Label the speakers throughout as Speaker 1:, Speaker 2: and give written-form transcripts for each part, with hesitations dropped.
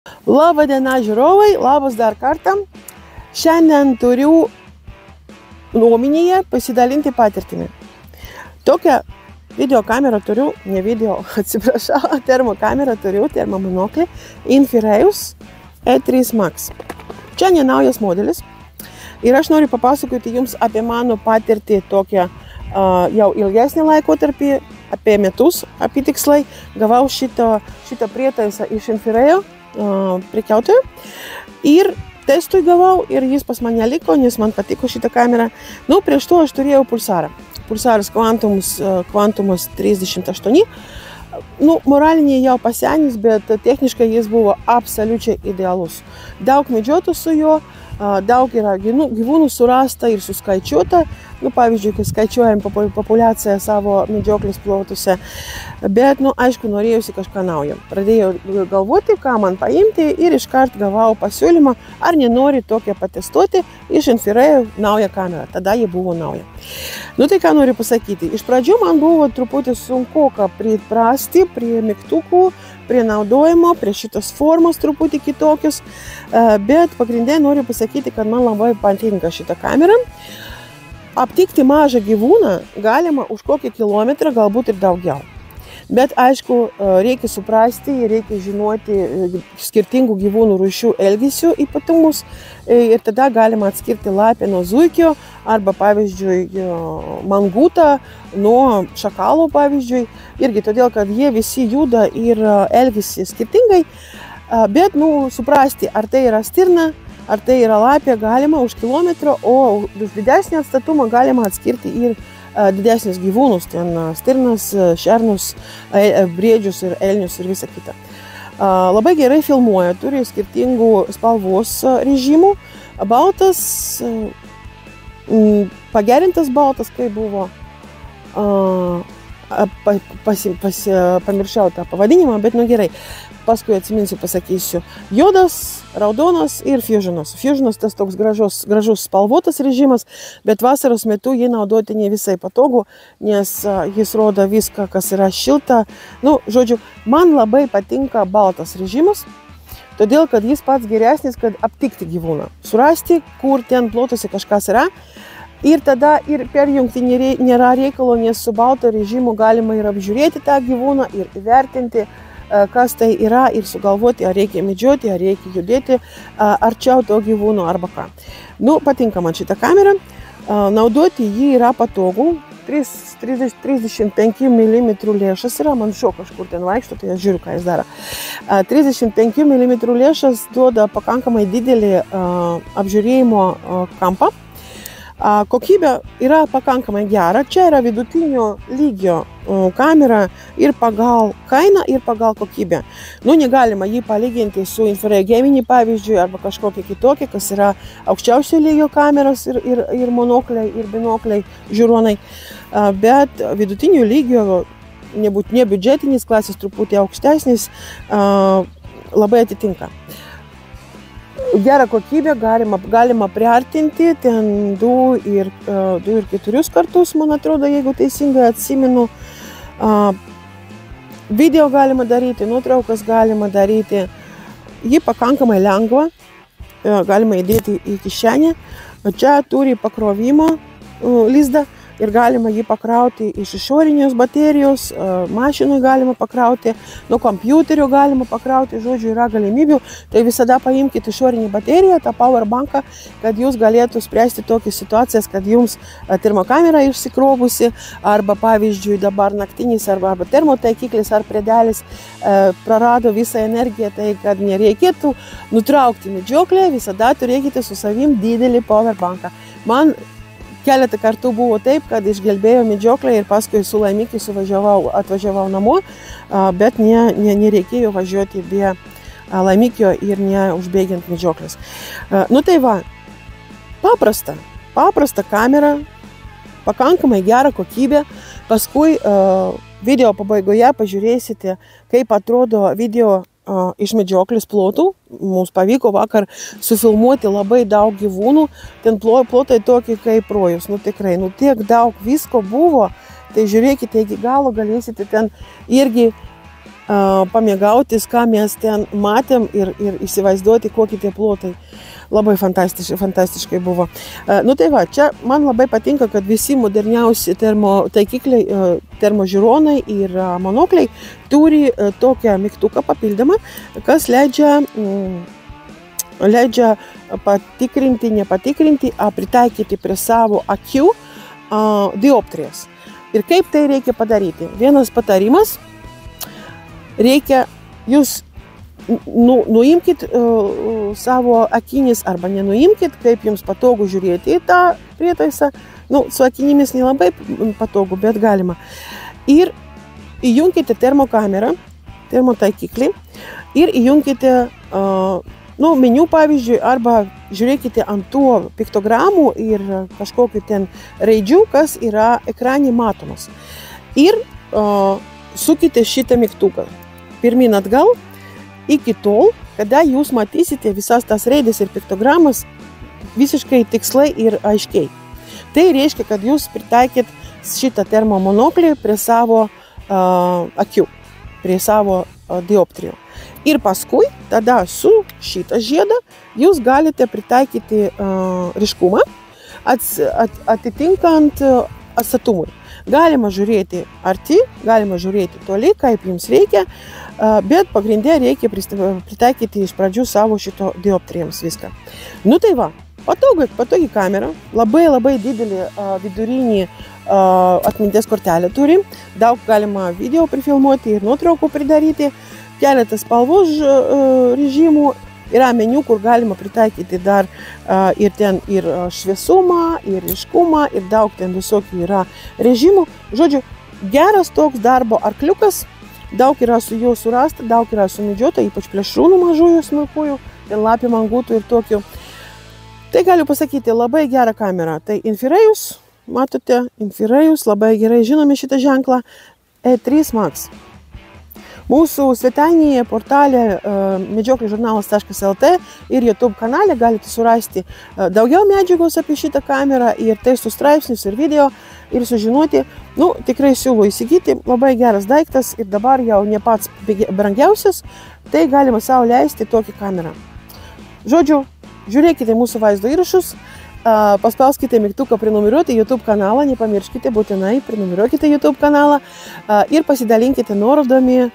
Speaker 1: Labą dieną žiūrovai, labas dar kartą. Šiandien turiu nuomonėje pasidalinti patirtimi. Tokią video kamerą turiu, ne video, atsiprašau, termokamerą turiu, termomonoklį Infireus E3 Max. Čia ne naujas modelis ir aš noriu papasakoti jums apie mano patirtį tokią jau ilgesnį laikotarpį, apie metus, apie tikslai. Gavau šitą prietaisą iš Infireo prekiautojo ir testui gavau ir jis pas mane liko, nes man patiko šitą kamerą. Prieš to aš turėjau pulsarą. Pulsaras Quantumas 38. Moraliniai jau pasenęs, bet techniškai jis buvo absoliučiai idealus. Daug medžiotų su juo, daug yra gyvūnų surasta ir suskaičiuota. Pavyzdžiui, kai skaičiuojam populiaciją savo medžioklės plotuose. Bet, aišku, norėjusi kažką naujo. Pradėjau galvoti, ką man paimti ir iškart gavau pasiūlymą, ar nenori tokią patestuoti iš Infireo naują kamerą. Tada ji buvo nauja. Tai ką noriu pasakyti. Iš pradžių man buvo truputį sunku priprasti prie mygtukų, prie naudojimo, prie šitos formos truputį kitokios. Bet pagrindė noriu pasakyti, kad man labai patinka šitą kamerą. Aptikti mažą gyvūną galima už kokį kilometrą, galbūt ir daugiau. Bet aišku, reikia suprasti, reikia žinoti skirtingų gyvūnų rūšių elgesio ypatumus ir tada galima atskirti lapę nuo zuikio arba, pavyzdžiui, mangutą nuo šakalo, pavyzdžiui, irgi todėl, kad jie visi juda ir elgiasi skirtingai, bet, suprasti, ar tai yra stirna, ar tai yra lapė, galima už kilometro, o už didesnį atstatumą galima atskirti ir didesnius gyvūnus, ten stirnas, šernus, briedžius ir elnius ir visą kitą. Labai gerai filmuoja, turi skirtingų spalvos režimų. Baltas, pagerintas baltas, kai buvo, pamiršau tą pavadinimą, bet gerai. Paskui atsiminsiu, pasakysiu. Juodas, raudonas ir fusionas. Fusionas tas toks gražus spalvotas režimas, bet vasaros metu jį naudoti ne visai patogu, nes jis rodo viską, kas yra šilta. Žodžiu, man labai patinka baltas režimas, todėl, kad jis pats geresnis, kad aptikti gyvūną. Surasti, kur ten plotuose kažkas yra. Ir tada ir perjungti nėra reikalo, nes su balto režimu galima ir apžiūrėti tą gyvūną ir įvertinti, kas tai yra ir sugalvoti, ar reikia medžioti, ar reikia judėti arčiau to gyvūno arba ką. Patinka man šitą kamerą. Naudoti jį yra patogu. 35 mm lėšas yra, man šio kažkur ten vaikšto, tai aš žiūriu, ką jis daro. 35 mm lėšas duoda pakankamai didelį apžiūrėjimo kampą. Kokybė yra pakankamai gera. Čia yra vidutinio lygio kamera ir pagal kainą, ir pagal kokybę. Negalima jį palyginti su Infireo Gemini, pavyzdžiui, arba kažkokia kitokia, kas yra aukščiausio lygio kameros ir monokliai, ir binokliai, žiūronai. Bet vidutinio lygio, ne biudžetinis klasės, truputį aukštesnis, labai atitinka. Gerą kokybę galima priartinti, ten 2 ir 4 kartus, man atrodo, jeigu teisingai atsimenu. Video galima daryti, nuotraukas galima daryti. Ji pakankamai lengva, galima įdėti į kišenę. Čia turi pakrovimo lizdą ir galima jį pakrauti iš išorinės baterijos, mašinui galima pakrauti, nuo kompiuterio galima pakrauti, žodžiu, yra galimybių. Tai visada paimkite išorinį bateriją, tą powerbanką, kad jūs galėtų spręsti tokias situacijas, kad jums termokamera išsikrovusi, arba, pavyzdžiui, dabar naktinis, arba termotaikiklis ar priedelis prarado visą energiją, tai kad nereikėtų nutraukti medžioklę, visada turėkite su savim didelį powerbanką. Man keletą kartų buvo taip, kad išgelbėjo medžioklę ir paskui su laimikiu atvažiavau namo, bet nereikėjo važiuoti be laimikio ir neužbėgiant medžioklės. Tai va, paprasta kamera, pakankamai gera kokybė. Paskui video pabaigoje pažiūrėsite, kaip atrodo video iš medžioklės plotų. Mums pavyko vakar sufilmuoti labai daug gyvūnų. Ten plotai tokie kaip rojus. Tikrai, tiek daug visko buvo. Tai žiūrėkite iki galo, galėsite ten irgi pamėgautis, ką mes ten matėm ir įsivaizduoti, kokie tie plotai. Labai fantastiškai buvo. Nu tai va, čia man labai patinka, kad visi moderniausi taikikliai, termožiūronai ir monokliai turi tokią mygtuką papildomą, kas leidžia patikrinti, nepatikrinti, pritaikyti prie savo akių dioptrijas. Ir kaip tai reikia padaryti? Vienas patarimas, reikia jūs nuimkit savo akinis arba nenuimkit, kaip jums patogu žiūrėti į tą prietaisą. Su akinimis nelabai patogu, bet galima. Ir įjunkite termokamerą, termotaikiklį ir įjunkite meniu pavyzdžiui, arba žiūrėkite ant tų piktogramų ir kažkokiu ten raidžių, kas yra ekrane matomas. Ir sukite šitą mygtuką pirmin atgal, iki tol, kada jūs matysite visas tas raidės ir piktogramas visiškai tikslai ir aiškiai. Tai reiškia, kad jūs pritaikėt šitą termomonoklį prie savo akių, prie savo dioptrijų. Ir paskui, tada su šitą žiedą, jūs galite pritaikyti ryškumą atitinkant atstatumui. Galima žiūrėti arti, galima žiūrėti toli, kaip jums reikia, bet pagrindė reikia pritaikyti iš pradžių savo šito dioptrijams viską. Nu tai va, patogi kamera, labai didelį vidurinį atminties kortelę turi, daug galima video prifilmuoti ir nuotraukų pridaryti, keletas spalvos režimų, yra meniu, kur galima pritaikyti dar ir šviesumą, ir ryškumą, ir daug ten visokių yra režimų. Žodžiu, geras toks darbo arkliukas, daug yra su juo surasta, daug yra sumedžiota, ypač plėšrūnų mažųjų smulkųjų, ten lapių, mangutų ir tokių. Tai galiu pasakyti, labai gerą kamerą. Tai Infrarajus, matote, Infrarajus, labai gerai žinome šitą ženklą, E3 Max. Mūsų svetainėje, portale medžioklėžurnalas.lt ir YouTube kanale galite surasti daugiau medžiagos apie šitą kamerą ir tekstų straipsnius ir video ir sužinoti. Tikrai siūlau įsigyti, labai geras daiktas ir dabar jau ne pats brangiausias, tai galima savo leisti tokį kamerą. Žodžiu, žiūrėkite mūsų vaizdo įrašus, paspauskite mygtuką prenumeruoti YouTube kanalą, nepamirškite, būtinai prenumeruokite YouTube kanalą ir pasidalinkite nuorodami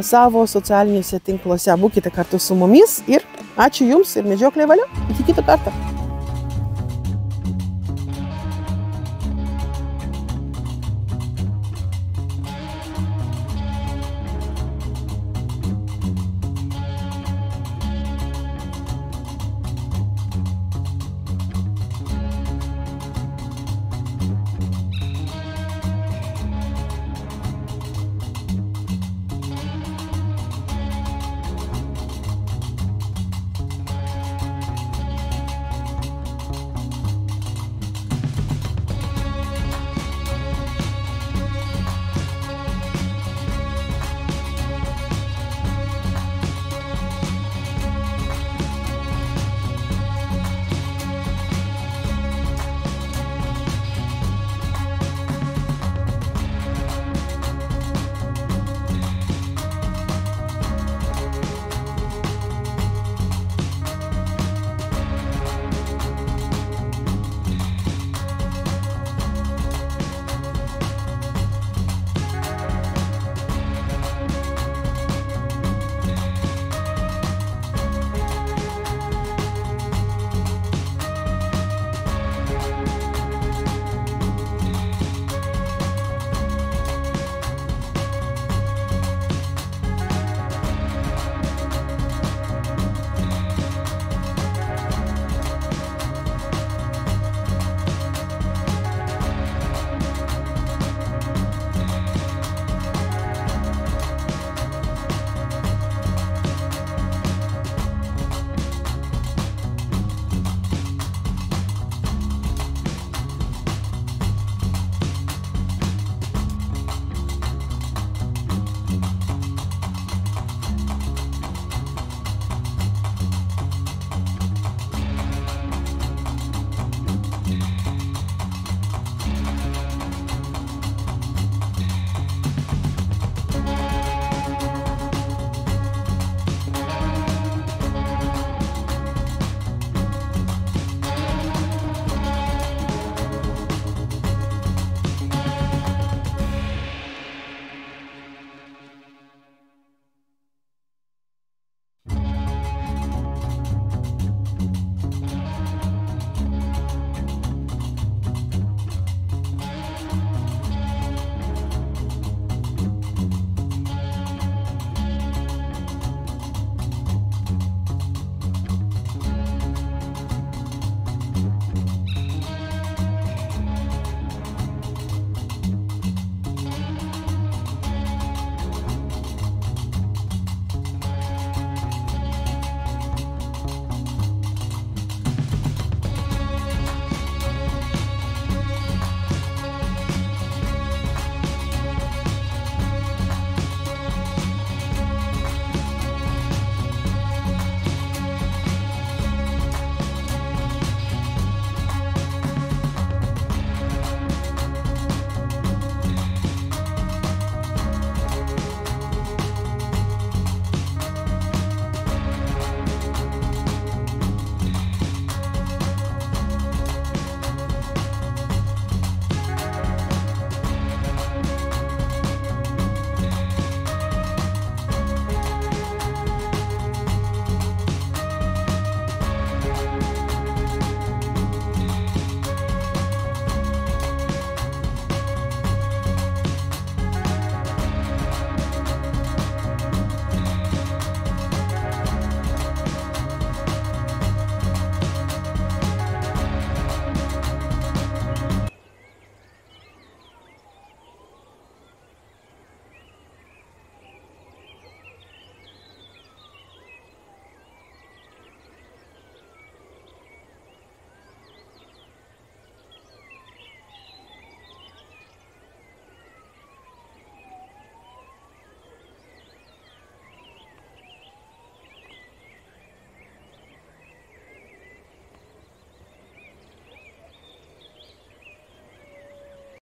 Speaker 1: savo socialiniuose tinkluose. Būkite kartu su mumis ir ačiū Jums ir medžioklė valio. Iki kito karto.